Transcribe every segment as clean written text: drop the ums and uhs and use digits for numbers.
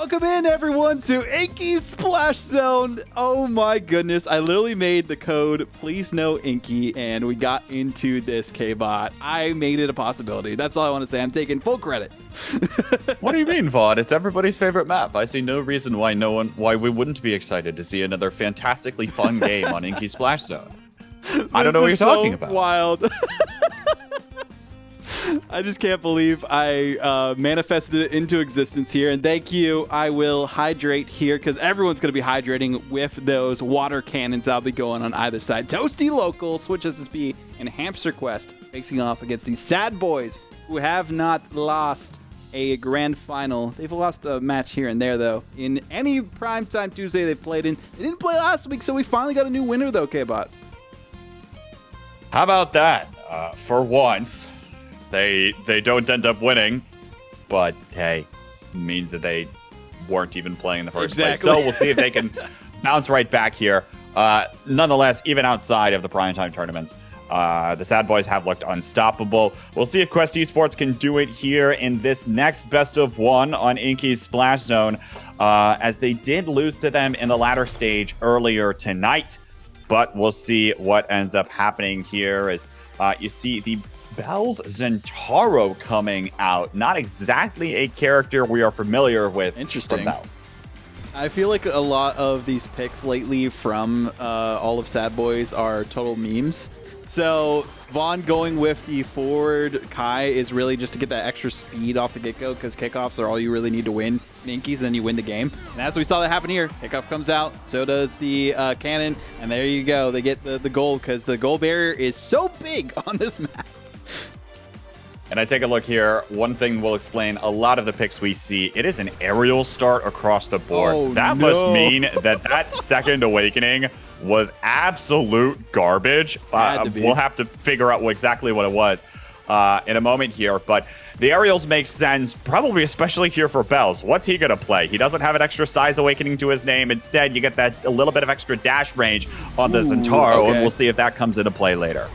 Welcome in, everyone, to Inky's Splash Zone. Oh my goodness, I literally made the code please no Inky, and we got into this Kbot. I made it a possibility. That's all I want to say. I'm taking full credit. What do you mean, Vaughn? It's everybody's favorite map. I see no reason why we wouldn't be excited to see another fantastically fun game on Inky Splash Zone. I don't know what you're talking about. Wild. I just can't believe I manifested it into existence here. And thank you. I will hydrate here because everyone's going to be hydrating with those water cannons that'll be going on either side. ToastyLocal, SwitchSSB, and HamsterQuest facing off against these S.A.D.B.O.I.S, who have not lost a grand final. They've lost a match here and there, though. In any Primetime Tuesday they've played in. They didn't play last week, so we finally got a new winner, though, Kbot. How about that? For once, they don't end up winning, but hey, means that they weren't even playing in the first place. So we'll see if they can bounce right back here. Nonetheless, even outside of the Primetime tournaments, the S.A.D.B.O.I.S have looked unstoppable. We'll see if Quest Esports can do it here in this next best of one on Inky's Splash Zone, as they did lose to them in the latter stage earlier tonight. But we'll see what ends up happening here as you see the Bells Zentaro coming out. Not exactly a character we are familiar with. Interesting. From Bells. I feel like a lot of these picks lately from all of S.A.D.B.O.I.S are total memes. So Vaughn going with the forward Kai is really just to get that extra speed off the get-go, because kickoffs are all you really need to win in Inkies, and then you win the game. And as we saw that happen here, kickoff comes out, so does the cannon, and there you go. They get the goal, because the goal barrier is so big on this map. And I take a look here. One thing will explain a lot of the picks we see. It is an aerial start across the board. Oh, that must mean that second awakening was absolute garbage. We'll have to figure out exactly what it was in a moment here. But the aerials make sense, probably especially here for Bells. What's he going to play? He doesn't have an extra size awakening to his name. Instead, you get that a little bit of extra dash range on the Zentaro, and we'll see if that comes into play later.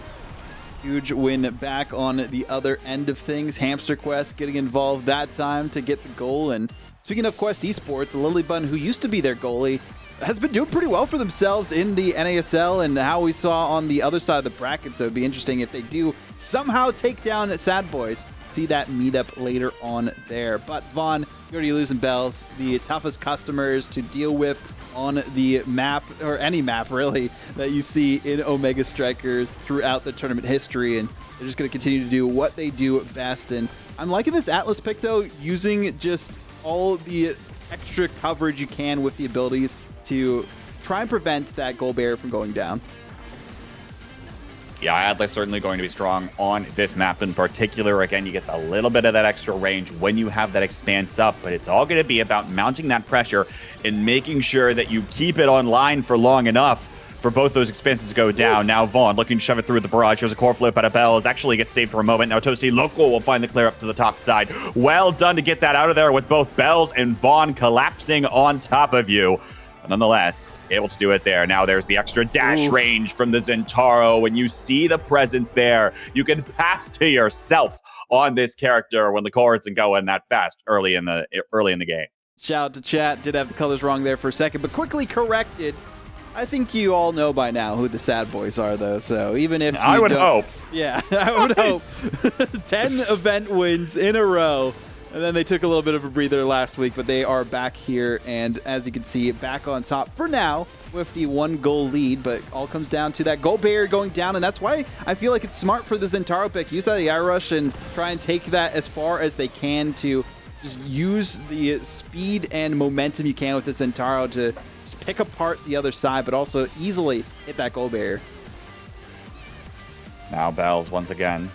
Huge win back on the other end of things. HamsterQuest getting involved that time to get the goal. And speaking of Quest Esports, Lily Bun, who used to be their goalie, has been doing pretty well for themselves in the NASL and how we saw on the other side of the bracket. So it'd be interesting if they do somehow take down S.A.D.B.O.I.S. See that meetup later on there. But Vaughn, you're already losing Bells, the toughest customers to deal with on the map, or any map really, that you see in Omega Strikers throughout the tournament history, and they're just going to continue to do what they do best. And I'm liking this Atlas pick, though, using just all the extra coverage you can with the abilities to try and prevent that goal barrier from going down. Yeah, Atlas certainly going to be strong on this map in particular. Again, you get a little bit of that extra range when you have that expanse up, but it's all going to be about mounting that pressure and making sure that you keep it online for long enough for both those expanses to go down. Now Vaughn looking to shove it through the barrage. Here's a core flip out of Bells. Actually gets saved for a moment. Now ToastyLocal will find the clear up to the top side. Well done to get that out of there with both Bells and Vaughn collapsing on top of you. But nonetheless, able to do it there. Now there's the extra dash range from the Zentaro. When you see the presence there, you can pass to yourself on this character when the core isn't going that fast early in the game. Shout out to chat. Did have the colors wrong there for a second, but quickly corrected. I think you all know by now who the S.A.D.B.O.I.S are, though. So even if I would hope. Yeah, I would hope. 10 event wins in a row. And then they took a little bit of a breather last week, but they are back here. And as you can see, back on top for now with the 1-goal lead. But all comes down to that goal barrier going down. And that's why I feel like it's smart for the Zentaro pick. Use that AI rush and try and take that as far as they can to just use the speed and momentum you can with the Zentaro to just pick apart the other side, but also easily hit that goal barrier. Now Bells once again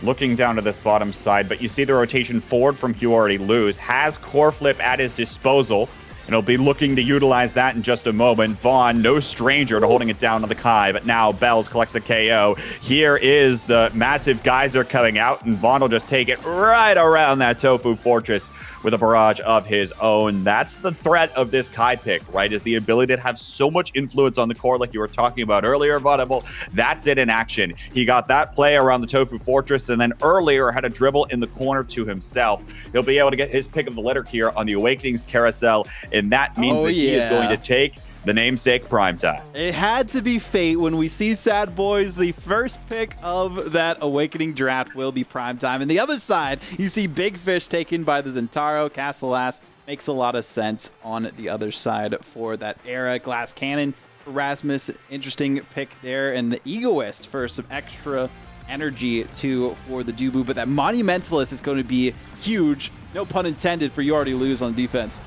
looking down to this bottom side, but you see the rotation forward from YouAlreadyLose has core flip at his disposal. And he'll be looking to utilize that in just a moment. Vaughn, no stranger to holding it down on the Kai, but now B.O.I.S collects a KO. Here is the massive geyser coming out, and Vaughn will just take it right around that Tofu Fortress with a barrage of his own. That's the threat of this Kai pick, right? Is the ability to have so much influence on the core like you were talking about earlier, Vodible. That's it in action. He got that play around the Tofu Fortress, and then earlier had a dribble in the corner to himself. He'll be able to get his pick of the litter here on the Awakenings carousel, and that means that he is going to take the namesake Primetime. It had to be fate when we see S.A.D.B.O.I.S. The first pick of that Awakening draft will be Primetime. And the other side, you see Big Fish taken by the Zentaro. Castellass makes a lot of sense on the other side for that era. Glass Cannon for Rasmus, interesting pick there. And the Egoist for some extra energy for the Dubu. But that Monumentalist is going to be huge, no pun intended, for YouAlreadyLose on defense.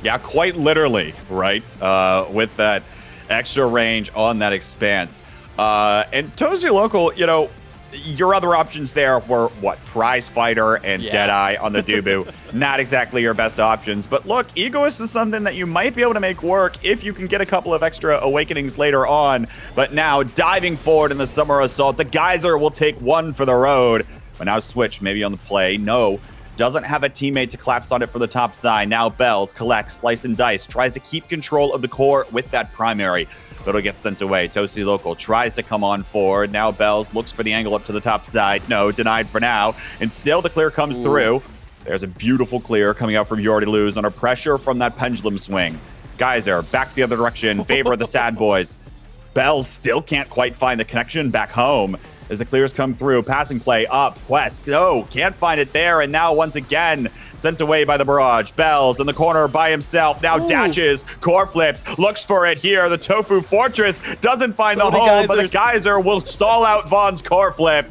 Yeah, quite literally, right? With that extra range on that expanse. And ToastyLocal, you know, your other options there were, what, Prize Fighter and Deadeye on the Dubu. Not exactly your best options. But look, Egoist is something that you might be able to make work if you can get a couple of extra Awakenings later on. But now, diving forward in the Summer Assault, the Geyser will take one for the road. But now Switch, maybe on the play. No. Doesn't have a teammate to collapse on it for the top side. Now B.O.I.S collects, slice and dice, tries to keep control of the core with that primary, but it'll get sent away. ToastyLocal tries to come on forward. Now B.O.I.S looks for the angle up to the top side. No, denied for now. And still the clear comes through. There's a beautiful clear coming out from YouAlreadyLose under pressure from that pendulum swing. Geyser back the other direction, favor of the S.A.D.B.O.I.S. B.O.I.S still can't quite find the connection back home. As the clears come through, passing play up, Quest, no, can't find it there, and now once again, sent away by the barrage. B.O.I.S in the corner by himself, now dashes, core flips, looks for it here, the Tofu Fortress doesn't find the hole, but the Geyser will stall out Vaughn's core flip.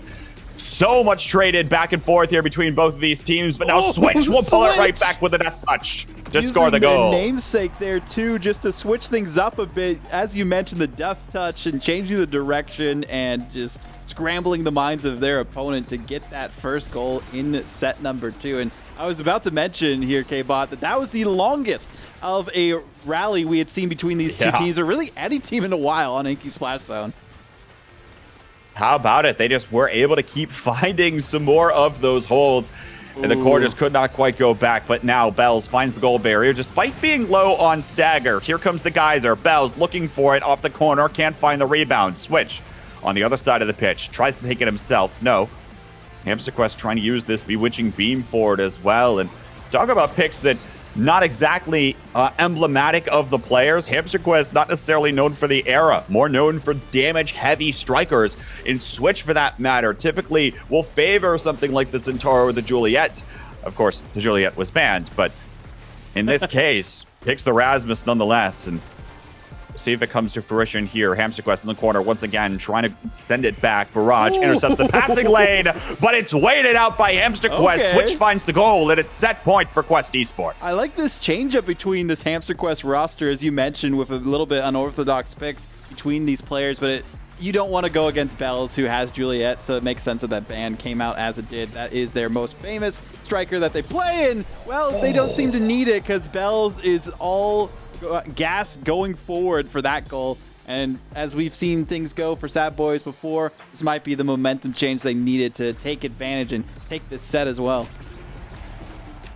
So much traded back and forth here between both of these teams, but now Switch will pull it right back with a death touch to score the goal. Namesake there too, just to switch things up a bit. As you mentioned, the death touch and changing the direction and just scrambling the minds of their opponent to get that first goal in set number 2. And I was about to mention here, Kbot, that was the longest of a rally we had seen between these two teams, or really any team in a while on Inky Splash Zone. How about it? They just were able to keep finding some more of those holds. And the core just could not quite go back, but now B.O.I.S finds the goal barrier despite being low on stagger. Here comes the Geyser. B.O.I.S looking for it off the corner, can't find the rebound. Switch on the other side of the pitch, tries to take it himself. No. HamsterQuest trying to use this bewitching beam forward as well. And talk about picks that not exactly emblematic of the players. HamsterQuest not necessarily known for the era, more known for damage-heavy strikers. In Switch, for that matter, typically will favor something like the Centauro or the Juliet. Of course, the Juliet was banned, but in this case, picks the Rasmus nonetheless. And see if it comes to fruition here. HamsterQuest in the corner once again, trying to send it back. Barrage intercepts the passing lane, but it's weighted out by HamsterQuest. Switch finds the goal, and it's set point for Quest Esports. I like this change-up between this HamsterQuest roster, as you mentioned, with a little bit unorthodox picks between these players, but you don't want to go against B.O.I.S, who has Juliet, so it makes sense that that ban came out as it did. That is their most famous striker that they play, and, well, they don't seem to need it because B.O.I.S is all gas going forward for that goal. And as we've seen things go for S.A.D.B.O.I.S before, this might be the momentum change they needed to take advantage and take this set as well.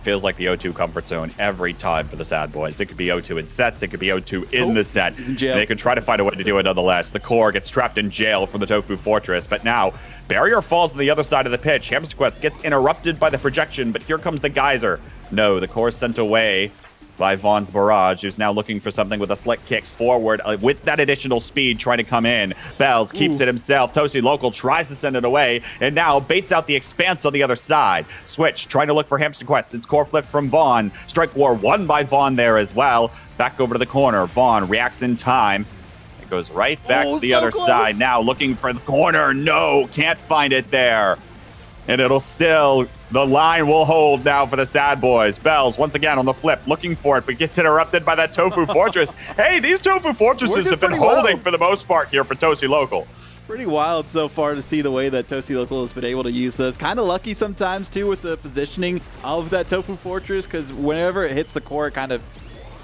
Feels like the O2 comfort zone every time for the S.A.D.B.O.I.S. It could be O2 in sets, it could be O2 in the set. He's in jail. They could try to find a way to do it nonetheless. The core gets trapped in jail from the Tofu Fortress, but now barrier falls on the other side of the pitch. HamsterQuest gets interrupted by the projection, but here comes the Geyser. No, the core is sent away by Vaughn's barrage, who's now looking for something with a slick kicks forward with that additional speed trying to come in. B.O.I.S keeps it himself. ToastyLocal tries to send it away, and now baits out the expanse on the other side. Switch trying to look for HamsterQuest. It's core flip from Vaughn. Strike war won by Vaughn there as well. Back over to the corner. Vaughn reacts in time. It goes right back to the other side. Now looking for the corner. No, can't find it there. And it'll still, the line will hold now for the S.A.D.B.O.I.S. B.O.I.S once again on the flip, looking for it, but gets interrupted by that Tofu Fortress. Hey, these Tofu Fortresses have been holding for the most part here for ToastyLocal. Pretty wild so far to see the way that ToastyLocal has been able to use those. Kind of lucky sometimes, too, with the positioning of that Tofu Fortress, because whenever it hits the core, it kind of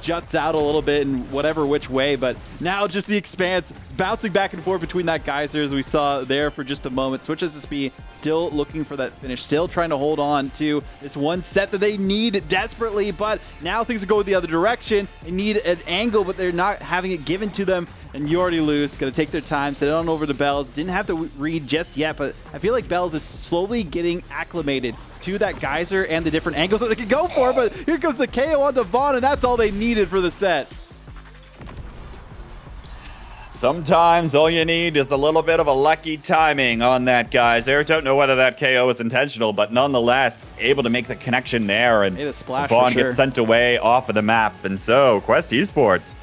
juts out a little bit in whatever which way, but now just the Expanse bouncing back and forth between that Geyser as we saw there for just a moment. SwitchSSB still looking for that finish, still trying to hold on to this one set that they need desperately, but now things are going the other direction. They need an angle, but they're not having it given to them, and YouAlreadyLose going to take their time, set it on over to Bells. Didn't have to read just yet, but I feel like Bells is slowly getting acclimated to that Geyser and the different angles that they can go for, but here comes the KO onto Vaughn, and that's all they needed for the set. Sometimes all you need is a little bit of a lucky timing on that Geyser. Don't know whether that KO is intentional, but nonetheless, able to make the connection there, and made a splash Vaughn for sure. gets sent away off of the map. And so Quest Esports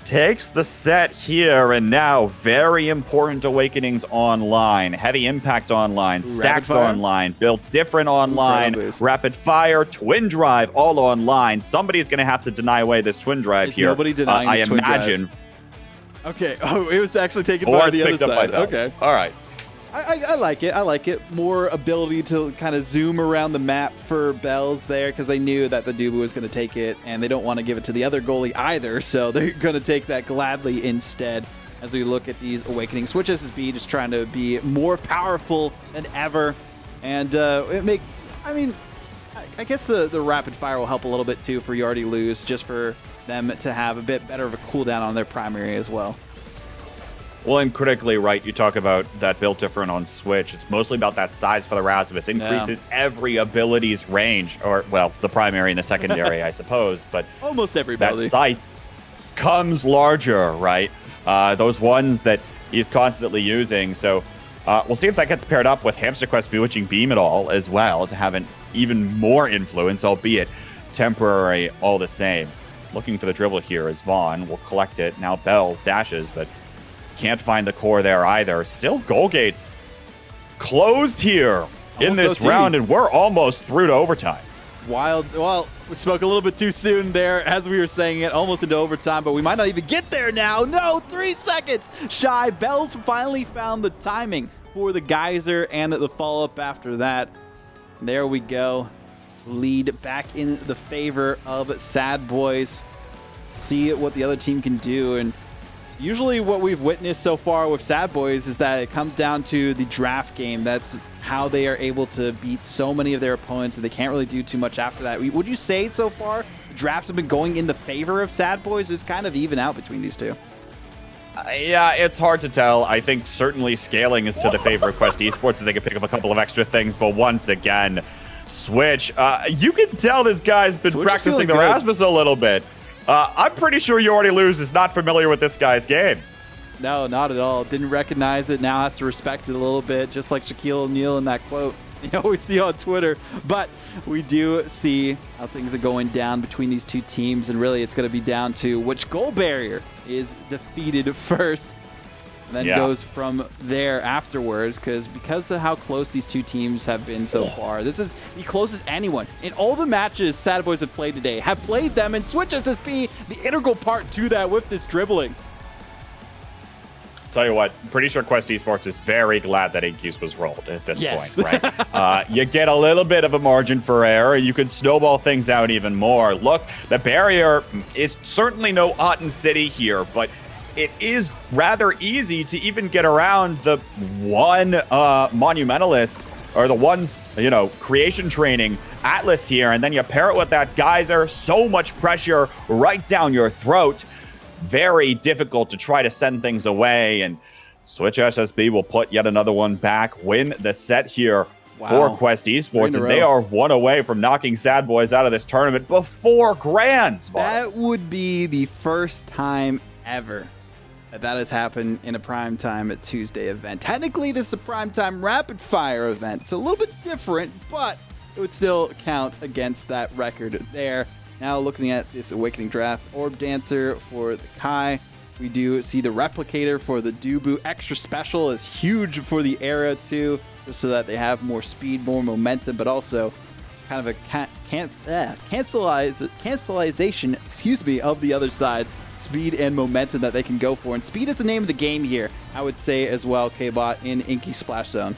takes the set here, and now very important Awakenings online, Heavy Impact online, Stacks online, Built Different online, Rapid Fire, Twin Drive all online. Somebody's going to have to deny away this Twin Drive here. Nobody denying this Twin imagine. Drive. Okay. Oh, it was actually taken by the other side. Okay. All right. I like it. I like it. More ability to kind of zoom around the map for Bells there, because they knew that the S.A.D.B.O.I.S was going to take it, and they don't want to give it to the other goalie either, so they're going to take that gladly instead as we look at these Awakenings. SwitchSSB just trying to be more powerful than ever, and it makes, I mean, I guess the rapid fire will help a little bit too for YouAlreadyLose, just for them to have a bit better of a cooldown on their primary as well. Well, and critically, right, you talk about that Built Different on Switch. It's mostly about that size for the Rasmus. Increases every ability's range, or, well, the primary and the secondary, I suppose. But almost every ability. That scythe comes larger, right? Those ones that he's constantly using. So we'll see if that gets paired up with HamsterQuest Bewitching Beam at all as well, to have an even more influence, albeit temporary all the same. Looking for the dribble here as Vaughn will collect it. Now Bells dashes, but can't find the core there either. Still goal gates closed here in this round, and we're almost through to overtime. Wild. Well, we spoke a little bit too soon there as we were saying it, almost into overtime, but we might not even get there now. No, 3 seconds shy. Bells finally found the timing for the Geyser and the follow-up after that. There we go. Lead back in the favor of S.A.D.B.O.I.S. See what the other team can do, and usually what we've witnessed so far with S.A.D.B.O.I.S is that it comes down to the draft game. That's how they are able to beat so many of their opponents, and they can't really do too much after that. Would you say so far the drafts have been going in the favor of S.A.D.B.O.I.S? It's kind of even out between these two. Yeah, it's hard to tell. I think certainly scaling is to the favor of Quest Esports, and they can pick up a couple of extra things, but once again, Switch, you can tell this guy's been practicing the Rasmus a little bit. I'm pretty sure YouAlreadyLose is not familiar with this guy's game. No, not at all. Didn't recognize it. Now has to respect it a little bit, just like Shaquille O'Neal in that quote you always see on Twitter. But we do see how things are going down between these two teams, and really it's going to be down to which goal barrier is defeated first. And then goes from there afterwards, because of how close these two teams have been so far. This is the closest anyone in all the matches S.A.D.B.O.I.S have played today have played them, and SwitchSSB the integral part to that with this dribbling. Tell you what, I'm pretty sure Quest Esports is very glad that Inky's was rolled at this point, right? You get a little bit of a margin for error. You can snowball things out even more. Look, the barrier is certainly no Otten City here, but it is rather easy to even get around the one Monumentalist, or the one's, creation training Atlas here, and then you pair it with that Geyser. So much pressure right down your throat. Very difficult to try to send things away, and SwitchSSB will put yet another one back, win the set here for Quest Esports, and they are one away from knocking S.A.D.B.O.I.S out of this tournament before Grands. That would be the first time ever that has happened in a Primetime Tuesday event. Technically, this is a Primetime Rapid Fire event, so a little bit different, but it would still count against that record there. Now looking at this Awakening Draft, Orb Dancer for the Kai. We do see the Replicator for the Dubu. Extra Special is huge for the era too, just so that they have more speed, more momentum, but also kind of a cancelization, of the other side's speed and momentum that they can go for. And speed is the name of the game here, I would say as well, Kbot, in Inky Splash Zone.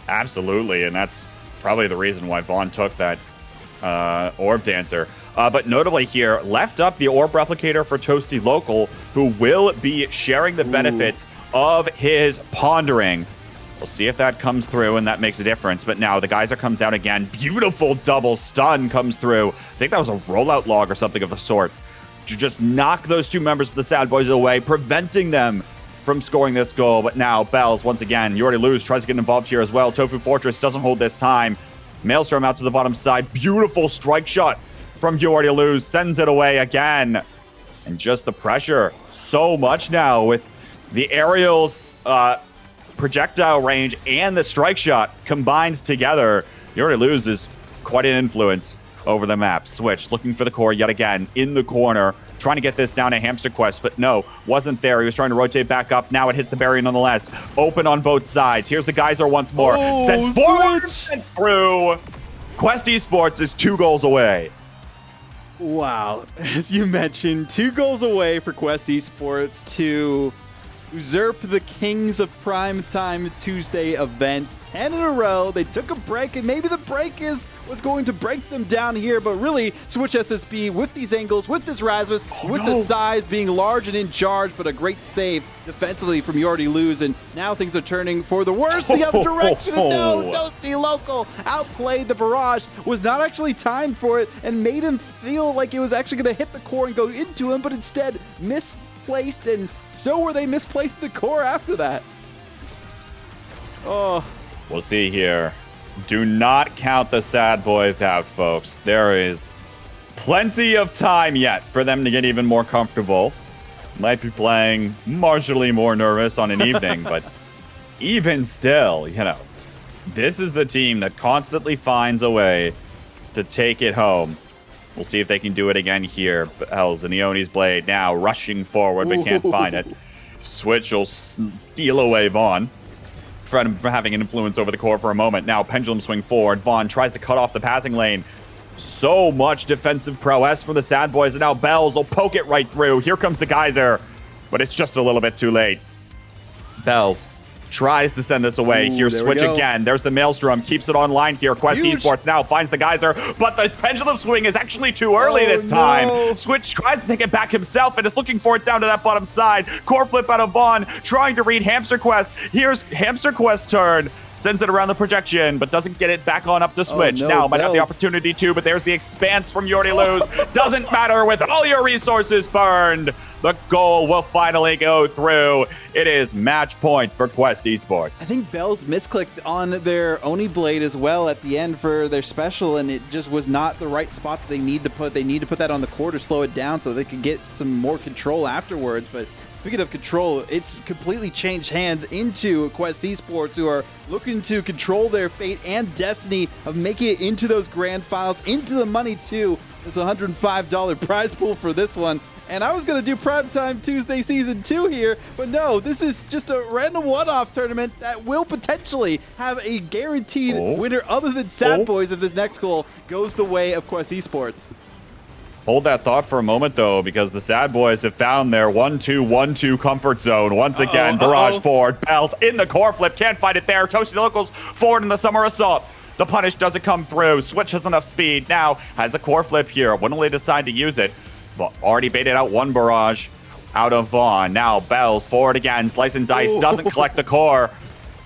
Absolutely, and that's probably the reason why Vaughn took that Orb Dancer. But notably here, left up the Orb Replicator for ToastyLocal, who will be sharing the benefits of his Pondering. We'll see if that comes through and that makes a difference. But now the Geyser comes out again. Beautiful double stun comes through. I think that was a rollout log or something of the sort to just knock those two members of the S.A.D.B.O.I.S away, preventing them from scoring this goal. But now Bells, once again, YouAlreadyLose tries to get involved here as well. Tofu Fortress doesn't hold this time. Maelstrom out to the bottom side. Beautiful strike shot from YouAlreadyLose. Sends it away again. And just the pressure. So much now with the aerials, projectile range, and the strike shot combined together. YouAlreadyLose is quite an influence over the map. Switch looking for the core yet again in the corner. Trying to get this down to HamsterQuest, but no, wasn't there. He was trying to rotate back up. Now it hits the barrier nonetheless. Open on both sides. Here's the Geyser once more. Sent forward and through. Quest Esports is 2 goals away. Wow. As you mentioned, 2 goals away for Quest Esports to usurp the kings of Primetime Tuesday events. 10 in a row. They took a break, and maybe the break was going to break them down here, but really, SwitchSSB with these angles, with this Rasmus, the size being large and in charge, but a great save defensively from YouAlreadyLose, and now things are turning for the worst the other direction. And no, ToastyLocal outplayed the barrage, was not actually timed for it, and made him feel like it was actually going to hit the core and go into him, but instead misplaced, and so were they misplaced the core after that. Oh. We'll see here. Do not count the S.A.D.B.O.I.S out, folks. There is plenty of time yet for them to get even more comfortable. Might be playing marginally more nervous on an evening, but even still, you know, this is the team that constantly finds a way to take it home. We'll see if they can do it again here. Bells and the Oni's Blade now rushing forward, but can't find it. Switch will steal away Vaughn from having an influence over the core for a moment. Now pendulum swing forward. Vaughn tries to cut off the passing lane. So much defensive prowess from the S.A.D.B.O.I.S, and now Bells will poke it right through. Here comes the Geyser, but it's just a little bit too late. Bells tries to send this away. Here's Switch again. There's the Maelstrom. Keeps it online here. Quest Esports now finds the Geyser, but the pendulum swing is actually too early this time. No. Switch tries to take it back himself and is looking for it down to that bottom side. Core flip out of Vaughn, trying to read HamsterQuest. Here's HamsterQuest's turn. Sends it around the projection, but doesn't get it back on up to Switch. Now might have the opportunity to, but there's the expanse from YouAlreadyLose. Doesn't matter with all your resources burned. The goal will finally go through. It is match point for Quest Esports. I think Bells misclicked on their Oni Blade as well at the end for their special, and it just was not the right spot that they need to put. They need to put that on the core to slow it down so they could get some more control afterwards. But speaking of control, it's completely changed hands into Quest Esports, who are looking to control their fate and destiny of making it into those grand finals, into the money too. It's a $105 prize pool for this one. And I was going to do Primetime Tuesday Season 2 here, but no, this is just a random one-off tournament that will potentially have a guaranteed winner other than S.A.D.B.O.I.S if this next goal goes the way of Quest Esports. Hold that thought for a moment, though, because the S.A.D.B.O.I.S have found their 1-2-1-2 comfort zone. Once again, barrage forward. Bells in the core flip. Can't find it there. ToastyLocal's forward in the summer assault. The punish doesn't come through. Switch has enough speed. Now has the core flip here. When will they decide to use it? Already baited out one barrage out of Vaughn. Now Bells forward again. Slice and dice. Doesn't collect the core.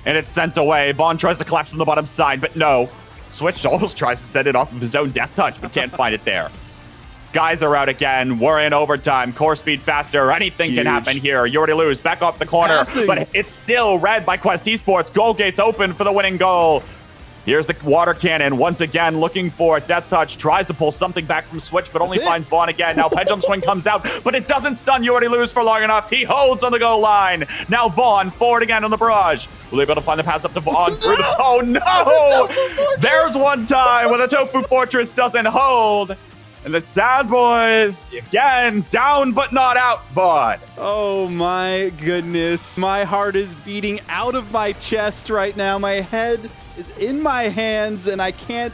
And it's sent away. Vaughn tries to collapse on the bottom side, but no. Switch almost tries to send it off of his own death touch, but can't find it there. Guys are out again. We're in overtime. Core speed faster. Anything can happen here. YouAlreadyLose back off the corner, but it's still red by Quest Esports. Goal gates open for the winning goal. Here's the water cannon once again, looking for a death touch. Tries to pull something back from Switch, but only finds Vaughn again. Now pendulum swing comes out, but it doesn't stun YouAlreadyLose for long enough. He holds on the goal line. Now Vaughn forward again on the barrage. Will they be able to find the pass up to Vaughn through the... Oh no! There's one time when the Tofu Fortress doesn't hold. And the S.A.D.B.O.I.S, again, down but not out, Vaughn. Oh my goodness. My heart is beating out of my chest right now. My head is in my hands, and I can't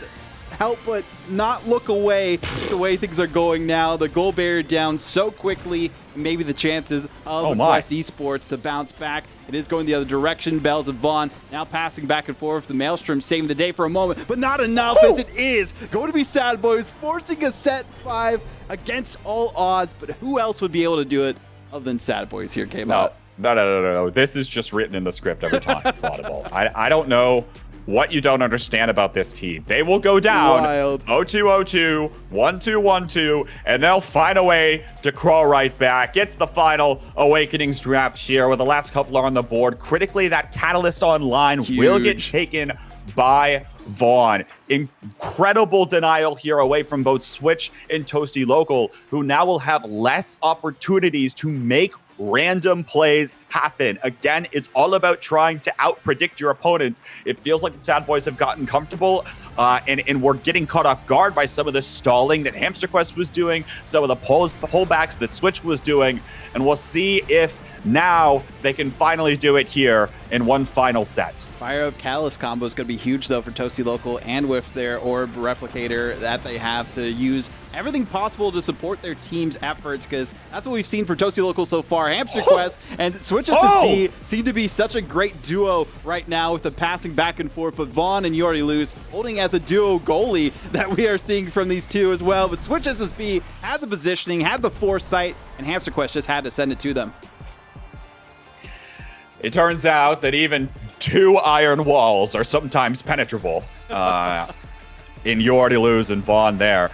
help but not look away the way things are going now. The goal barrier down so quickly. Maybe the chances of Quest Esports to bounce back. It is going the other direction. Bells and Vaughn now passing back and forth. The Maelstrom saving the day for a moment, but not enough as it is going to be S.A.D.B.O.I.S forcing a set 5 against all odds. But who else would be able to do it other than S.A.D.B.O.I.S here, Kbot? No. This is just written in the script every time. Vodible. I don't know what you don't understand about this team. They will go down 0-2-0-2, 1-2-1-2, and they'll find a way to crawl right back. It's the final Awakenings draft here with the last couple are on the board. Critically, that Catalyst online will get taken by Vaughn. Incredible denial here away from both Switch and ToastyLocal, who now will have less opportunities to make random plays happen. Again, it's all about trying to out-predict your opponents. It feels like the S.A.D.B.O.I.S have gotten comfortable and we're getting caught off guard by some of the stalling that HamsterQuest was doing, some of the pullbacks that Switch was doing, and we'll see if now they can finally do it here in one final set. Fire Up Catalyst combo is going to be huge, though, for ToastyLocal and with their Orb Replicator that they have to use everything possible to support their team's efforts, because that's what we've seen for ToastyLocal so far. HamsterQuest and SwitchSSB seem to be such a great duo right now with the passing back and forth, but Vaughn and YouAlreadyLose holding as a duo goalie that we are seeing from these two as well. But SwitchSSB had the positioning, had the foresight, and HamsterQuest just had to send it to them. It turns out that even 2 iron walls are sometimes penetrable in YouAlreadyLose and Vaughn there.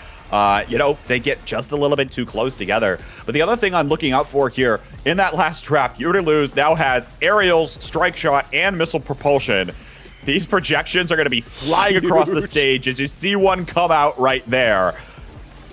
They get just a little bit too close together. But the other thing I'm looking out for here, in that last draft, YouAlreadyLose now has aerials, strike shot, and missile propulsion. These projections are going to be flying across the stage as you see one come out right there.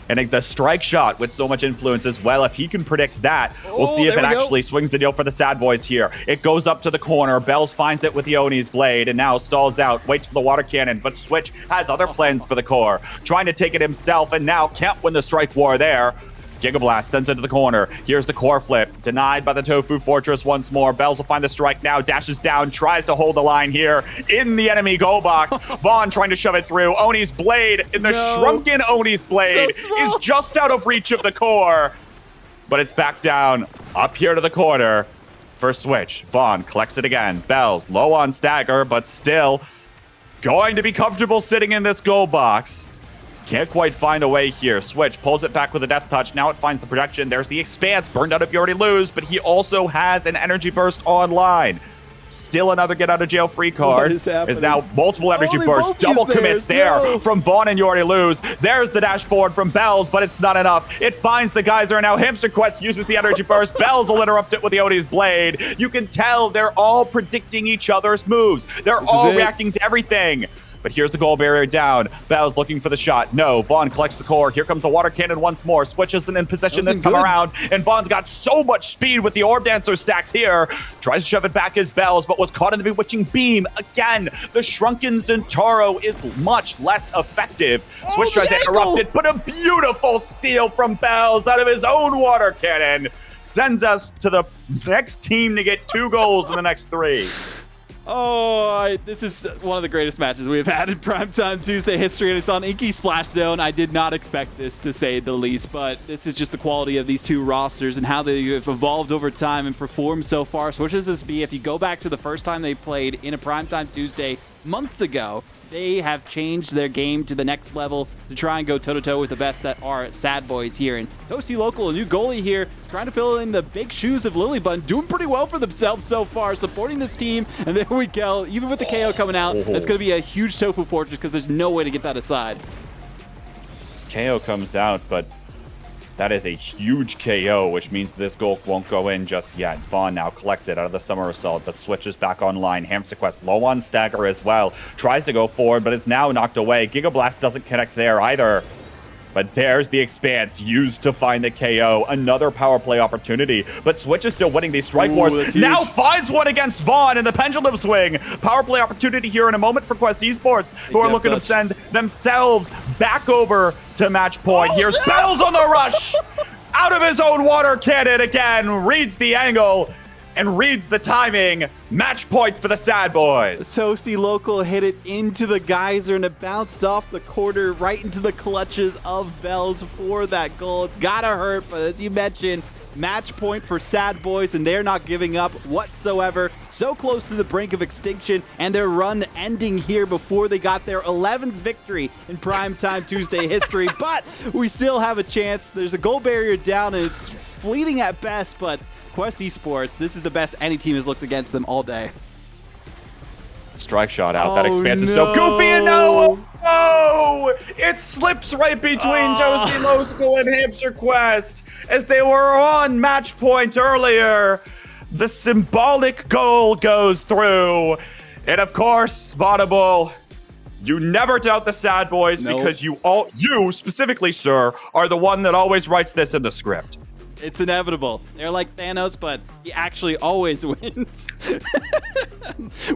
And the strike shot with so much influence as well. If he can predict that, we'll see if it actually swings the deal for the S.A.D.B.O.I.S here. It goes up to the corner. Bells finds it with the Oni's blade and now stalls out, waits for the water cannon. But Switch has other plans for the core, trying to take it himself and now can't win the strike war there. Gigablast sends it to the corner. Here's the core flip. Denied by the Tofu Fortress once more. Bells will find the strike now. Dashes down. Tries to hold the line here in the enemy goal box. Vaughn trying to shove it through. Oni's blade in the shrunken Oni's blade is just out of reach of the core. But it's back down up here to the corner for Switch. Vaughn collects it again. Bells low on stagger, but still going to be comfortable sitting in this goal box. Can't quite find a way here. Switch pulls it back with a death touch. Now it finds the protection. There's the expanse burned out if you already lose, but he also has an energy burst online. Still another get out of jail free card. Is now multiple energy bursts. Double commits there from Vaughn and YouAlreadyLose. There's the dash forward from Bells, but it's not enough. It finds the geyser. Now HamsterQuest uses the energy burst. Bells will interrupt it with the Oni's blade. You can tell they're all predicting each other's moves. They're all reacting to everything. But here's the goal barrier down. Bells looking for the shot. No. Vaughn collects the core. Here comes the water cannon once more. Switch isn't in position this time around. And Vaughn's got so much speed with the Orb Dancer stacks here. Tries to shove it back as Bells, but was caught in the Bewitching Beam. Again, the Shrunken Centauro is much less effective. Switch tries to interrupt it, but a beautiful steal from Bells out of his own water cannon sends us to the next team to get 2 goals in the next 3. This is one of the greatest matches we've had in Primetime Tuesday history, and it's on Inky Splash Zone. I did not expect this, to say the least, but this is just the quality of these two rosters and how they have evolved over time and performed so far. SwitchSSB, if you go back to the first time they played in a Primetime Tuesday months ago, they have changed their game to the next level to try and go toe-to-toe with the best that are S.A.D.B.O.I.S here. And ToastyLocal, a new goalie here, trying to fill in the big shoes of Lilybun, doing pretty well for themselves so far, supporting this team. And there we go. Even with the KO coming out, that's going to be a huge Tofu Fortress because there's no way to get that aside. KO comes out, but that is a huge KO, which means this goal won't go in just yet. Vaughn now collects it out of the Summer Assault, but switches back online. HamsterQuest low on stagger as well. Tries to go forward, but it's now knocked away. Gigablast doesn't connect there either. But there's the expanse used to find the KO. Another power play opportunity. But Switch is still winning these strike wars. Now finds one against Vaughn in the pendulum swing. Power play opportunity here in a moment for Quest Esports, who are looking to send themselves back over to match point. Here's Bells on the rush. Out of his own water cannon again. Reads the angle. and reads the timing. Match point for the S.A.D.B.O.I.S. ToastyLocal hit it into the geyser, and it bounced off the quarter right into the clutches of Bells for that goal. It's gotta hurt, but as you mentioned, match point for S.A.D.B.O.I.S, and they're not giving up whatsoever. So close to the brink of extinction, and their run ending here before they got their 11th victory in Primetime Tuesday history. But we still have a chance. There's a goal barrier down, and it's fleeting at best, but Quest Esports, this is the best any team has looked against them all day. Strike shot out. That expanse is so goofy, and no! It slips right between ToastyLocal and HamsterQuest as they were on match point earlier. The symbolic goal goes through. And of course, Vodible, you never doubt the S.A.D.B.O.I.S because you specifically, sir, are the one that always writes this in the script. It's inevitable. They're like Thanos, but he actually always wins.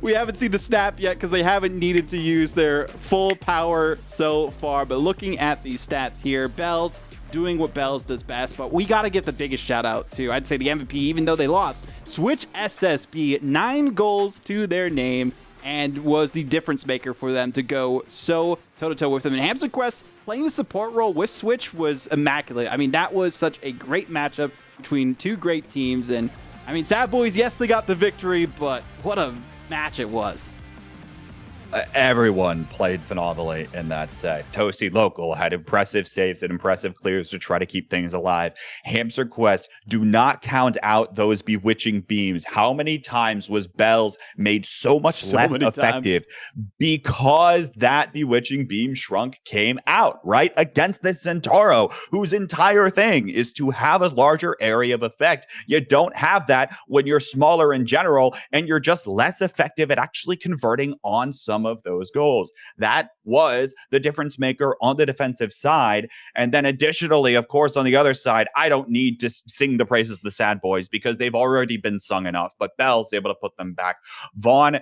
We haven't seen the snap yet because they haven't needed to use their full power so far. But looking at these stats here, Bells doing what Bells does best. But we got to give the biggest shout out to, I'd say, the MVP, even though they lost. SwitchSSB, 9 goals to their name, and was the difference maker for them to go so toe-to-toe with them. And HamsterQuest playing the support role with Switch was immaculate. I mean, that was such a great matchup between two great teams. And, I mean, S.A.D.B.O.I.S, yes, they got the victory, but what a match it was. Everyone played phenomenally in that set. ToastyLocal had impressive saves and impressive clears to try to keep things alive. HamsterQuest, do not count out those bewitching beams. How many times was Bells made so much less effective because that bewitching beam shrunk came out, right? Against the Centauro, whose entire thing is to have a larger area of effect. You don't have that when you're smaller in general, and you're just less effective at actually converting on some of those goals. That was the difference maker on the defensive side. And then additionally, of course, on the other side, I don't need to sing the praises of the S.A.D.B.O.I.S because they've already been sung enough, but Bell's able to put them back. Vaughn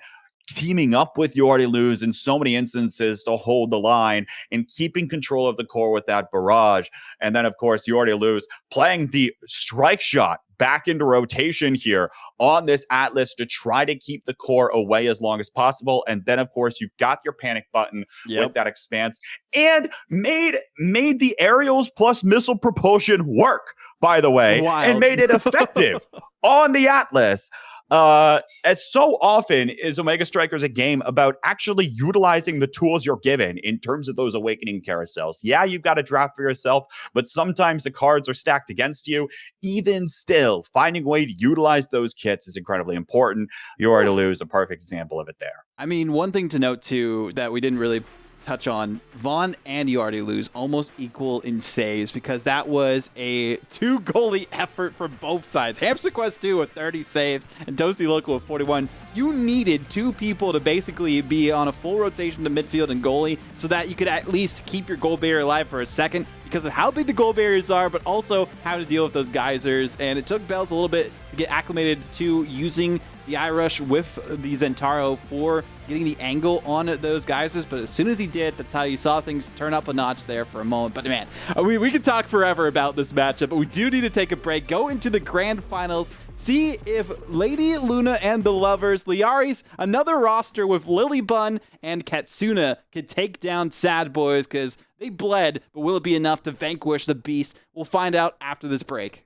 teaming up with YouAlreadyLose in so many instances to hold the line and keeping control of the core with that barrage. And then, of course, YouAlreadyLose playing the strike shot back into rotation here on this Atlas to try to keep the core away as long as possible. And then, of course, you've got your panic button with that expanse and made the aerials plus missile propulsion work, by the way, and made it effective on the Atlas. As so often is Omega Strikers a game about actually utilizing the tools you're given in terms of those awakening carousels. Yeah, you've got to draft for yourself, but sometimes the cards are stacked against you. Even still, finding a way to utilize those kits is incredibly important. YouAlreadyLose, a perfect example of it there. I mean, one thing to note too that we didn't really touch on, Vaughn and YouAlreadyLose almost equal in saves because that was a 2-goalie effort for both sides. HamsterQuest 2 with 30 saves and ToastyLocal with 41. You needed 2 people to basically be on a full rotation to midfield and goalie so that you could at least keep your goal barrier alive for a second because of how big the goal barriers are, but also how to deal with those geysers. And it took Bells a little bit to get acclimated to using the iRush with the Centauro for getting the angle on those geysers, but as soon as he did, that's how you saw things turn up a notch there for a moment. But man, we could talk forever about this matchup, but we do need to take a break, go into the grand finals, see if Lady Luna and the Lovers, Liari's another roster with Lily Bun and Katsuna could take down S.A.D.B.O.I.S because they bled, but will it be enough to vanquish the beast? We'll find out after this break.